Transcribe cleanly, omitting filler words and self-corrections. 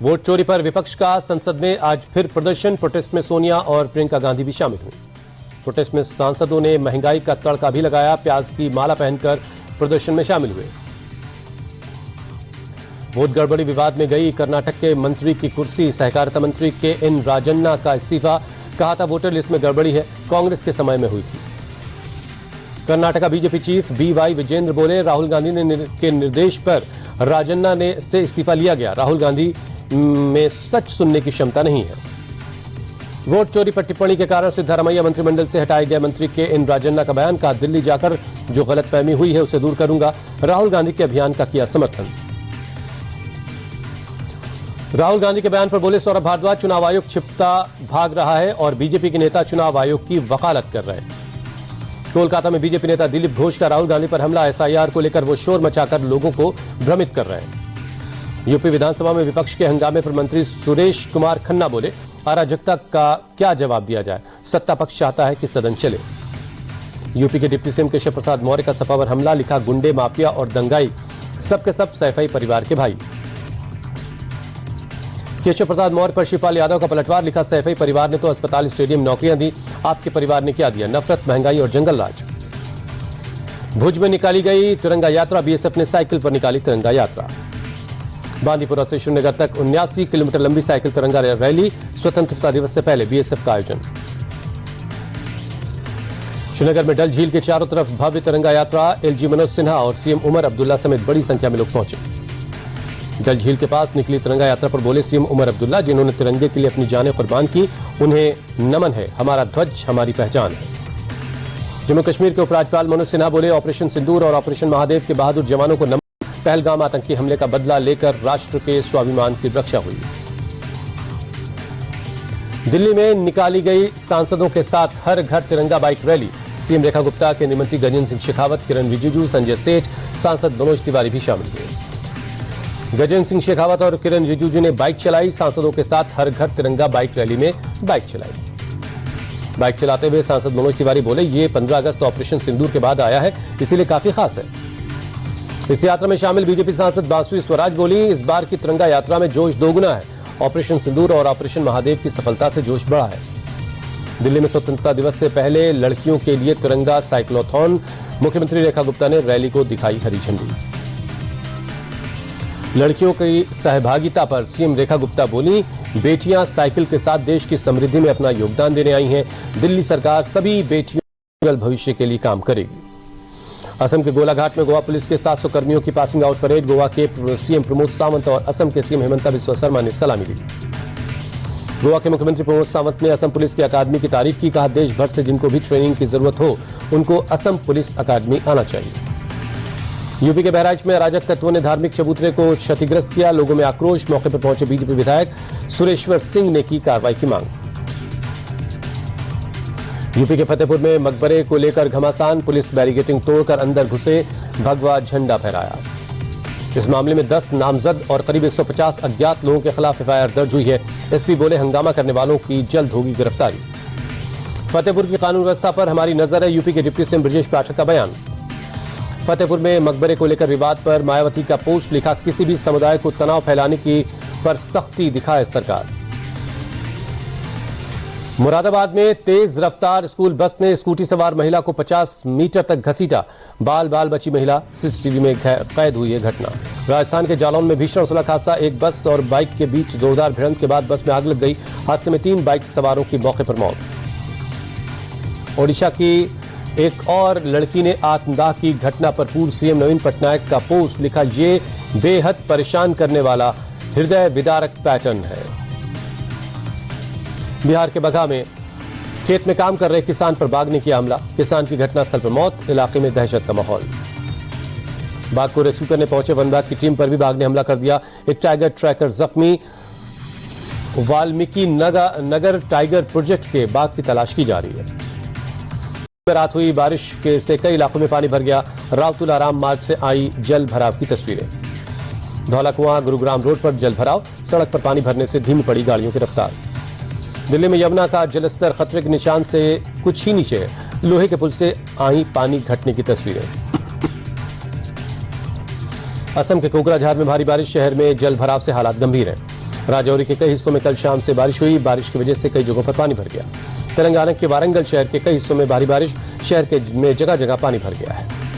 Vote चोरी पर विपक्ष का संसद में आज फिर प्रदर्शन। प्रोटेस्ट में सोनिया और प्रियंका गांधी भी शामिल हुई। प्रोटेस्ट में सांसदों ने महंगाई का तड़का भी लगाया। प्याज की माला पहनकर प्रदर्शन में शामिल हुए। वोट गड़बड़ी विवाद में गई कर्नाटक के मंत्री की कुर्सी। सहकारिता मंत्री के एन राजन्ना का इस्तीफा। कहा था वोटर लिस्ट में गड़बड़ी है, कांग्रेस के समय में हुई थी। Karnataka BJP chief BY Vijendra बोले, राहुल गांधी के निर्देश पर राजन्ना से इस्तीफा लिया गया। राहुल गांधी में सच सुनने की क्षमता नहीं है। वोट चोरी पर टिप्पणी के कारण सिद्धारमैया मंत्रिमंडल से हटाए गए मंत्री के एन राजन्ना का बयान। का दिल्ली जाकर जो गलतफहमी हुई है उसे दूर करूंगा। राहुल गांधी के अभियान का किया समर्थन। राहुल गांधी के बयान पर बोले सौरभ भारद्वाज, चुनाव आयोग छिपता भाग रहा है और बीजेपी के नेता चुनाव आयोग की वकालत कर रहे हैं। कोलकाता में बीजेपी नेता दिलीप घोष का राहुल गांधी पर हमला। SIR को लेकर वो शोर मचाकर लोगों को भ्रमित कर रहे हैं। यूपी विधानसभा में विपक्ष के हंगामे पर मंत्री सुरेश कुमार खन्ना बोले, अराजकता का क्या जवाब दिया जाए, सत्ता पक्ष चाहता है कि सदन चले। यूपी के डिप्टी सीएम केशव प्रसाद मौर्य का सपा पर हमला। लिखा, गुंडे, माफिया और दंगाई सबके सब सैफई परिवार के भाई। केशव प्रसाद मौर्य पर शिवपाल यादव का पलटवार। लिखा, सैफई परिवार ने तो अस्पताल, स्टेडियम, नौकरियां दी, आपके परिवार ने क्या दिया? नफरत, महंगाई और जंगल राज। भुज में निकाली गई तिरंगा यात्रा। BSF ने साइकिल पर निकाली तिरंगा यात्रा। बांदीपुरा से श्रीनगर तक 79 किलोमीटर लंबी साइकिल तिरंगा रैली। स्वतंत्रता दिवस से पहले BSF का आयोजन। श्रीनगर में डल झील के चारों तरफ भव्य तिरंगा यात्रा। LG मनोज सिन्हा और CM उमर अब्दुल्ला समेत बड़ी संख्या में लोग पहुंचे। डल झील के पास निकली तिरंगा यात्रा पर बोले CM उमर अब्दुल्ला, जिन्होंने तिरंगे के लिए अपनी जानें कुर्बान की, उन्हें नमन है। हमारा ध्वज हमारी पहचान है। जम्मू कश्मीर के उपराज्यपाल मनोज सिन्हा बोले, ऑपरेशन सिंदूर और ऑपरेशन महादेव के बहादुर जवानों को नमन। पहलगाम आतंकी हमले का बदला लेकर राष्ट्र के स्वाभिमान की रक्षा हुई। दिल्ली में निकाली गई सांसदों के साथ हर घर तिरंगा bike rally. CM Rekha Gupta के मंत्री गजेंद्र सिंह शेखावत, किरण रिजिजू, संजय सेठ, सांसद मनोज तिवारी भी शामिल हुए। गजेंद्र सिंह शेखावत और किरण रिजिजू ने बाइक चलाई। सांसदों के साथ हर घर तिरंगा बाइक रैली में बाइक चलाई। बाइक चलाते हुए सांसद मनोज तिवारी बोले, ये 15 अगस्त ऑपरेशन सिंदूर के बाद आया है, इसीलिए काफी खास है। इस यात्रा में शामिल बीजेपी सांसद बांसुरी स्वराज बोली, इस बार की तिरंगा यात्रा में जोश दोगुना है। ऑपरेशन सिंदूर और ऑपरेशन महादेव की सफलता से जोश बढ़ा है। दिल्ली में स्वतंत्रता दिवस से पहले लड़कियों के लिए तिरंगा साइक्लोथॉन। मुख्यमंत्री रेखा गुप्ता ने रैली को दिखाई हरी झंडी। लड़कियों की सहभागिता पर CM रेखा गुप्ता बोली, बेटियां साइकिल के साथ देश की समृद्धि में अपना योगदान देने आई हैं। दिल्ली सरकार सभी बेटियों के भविष्य के लिए काम करेगी। असम के गोलाघाट में गोवा पुलिस के 700 कर्मियों की पासिंग आउट परेड। गोवा के CM प्रमोद सावंत और असम के CM हेमंता बिस्वा शर्मा ने सलामी दी। गोवा के मुख्यमंत्री प्रमोद सावंत ने असम पुलिस की अकादमी की तारीफ की। कहा, देश भर से जिनको भी ट्रेनिंग की जरूरत हो उनको असम पुलिस अकादमी आना चाहिए। यूपी के बहराइच में अराजक तत्वों ने धार्मिक चबूतरे को क्षतिग्रस्त किया। लोगों में आक्रोश। मौके पर पहुंचे बीजेपी विधायक सुरेश्वर सिंह ने की कार्रवाई की मांग। यूपी के फतेहपुर में मकबरे को लेकर घमासान। पुलिस बैरिकेडिंग तोड़कर अंदर घुसे, भगवा झंडा फहराया। इस मामले में 10 नामजद और करीब 150 अज्ञात लोगों के खिलाफ FIR दर्ज हुई है। SP बोले, हंगामा करने वालों की जल्द होगी गिरफ्तारी। फतेहपुर की कानून व्यवस्था पर हमारी नजर है। यूपी के डिप्टी सीएम ब्रजेश पाठक का बयान। फतेहपुर में मकबरे को लेकर विवाद पर मायावती का पोस्ट। लिखा, किसी भी समुदाय को तनाव फैलाने की पर सख्ती दिखाए सरकार। मुरादाबाद में तेज रफ्तार स्कूल बस ने स्कूटी सवार महिला को 50 मीटर तक घसीटा। बाल बाल बची महिला, CCTV में कैद हुई है घटना। राजस्थान के जालौन में भीषण सड़क हादसा। एक बस और बाइक के बीच जोरदार भिड़ंत के बाद बस में आग लग गई। हादसे में 3 बाइक सवारों की मौके पर मौत। ओडिशा की एक और लड़की ने आत्मदाह की घटना पर पूर्व CM नवीन पटनायक का पोस्ट। लिखा, ये बेहद परेशान करने वाला हृदय विदारक पैटर्न है। बिहार के बगहा में खेत में काम कर रहे किसान पर बाघ ने किया हमला। किसान की घटनास्थल पर मौत। इलाके में दहशत का माहौल। बाघ को रेस्क्यू करने पहुंचे वन विभाग की टीम पर भी बाघ ने हमला कर दिया। एक टाइगर ट्रैकर जख्मी। वाल्मीकि नगर टाइगर प्रोजेक्ट के बाघ की तलाश की जा रही है। रात हुई बारिश से कई इलाकों में पानी भर गया। रावतुला राम मार्ग से आई जल भराव की तस्वीरें। धौलाकुआं गुरुग्राम रोड पर जल भराव। सड़क पर पानी भरने से धीमी पड़ी गाड़ियों की रफ्तार। दिल्ली में यमुना का जलस्तर खतरे के निशान से कुछ ही नीचे है। लोहे के पुल से आई पानी घटने की तस्वीरें। असम के कोकराझार में भारी बारिश। शहर में जल भराव से हालात गंभीर हैं। राजौरी के कई हिस्सों में कल शाम से बारिश हुई। बारिश की वजह से कई जगहों पर पानी भर गया। तेलंगाना के वारंगल शहर के कई हिस्सों में भारी बारिश, शहर में जगह जगह पानी भर गया है।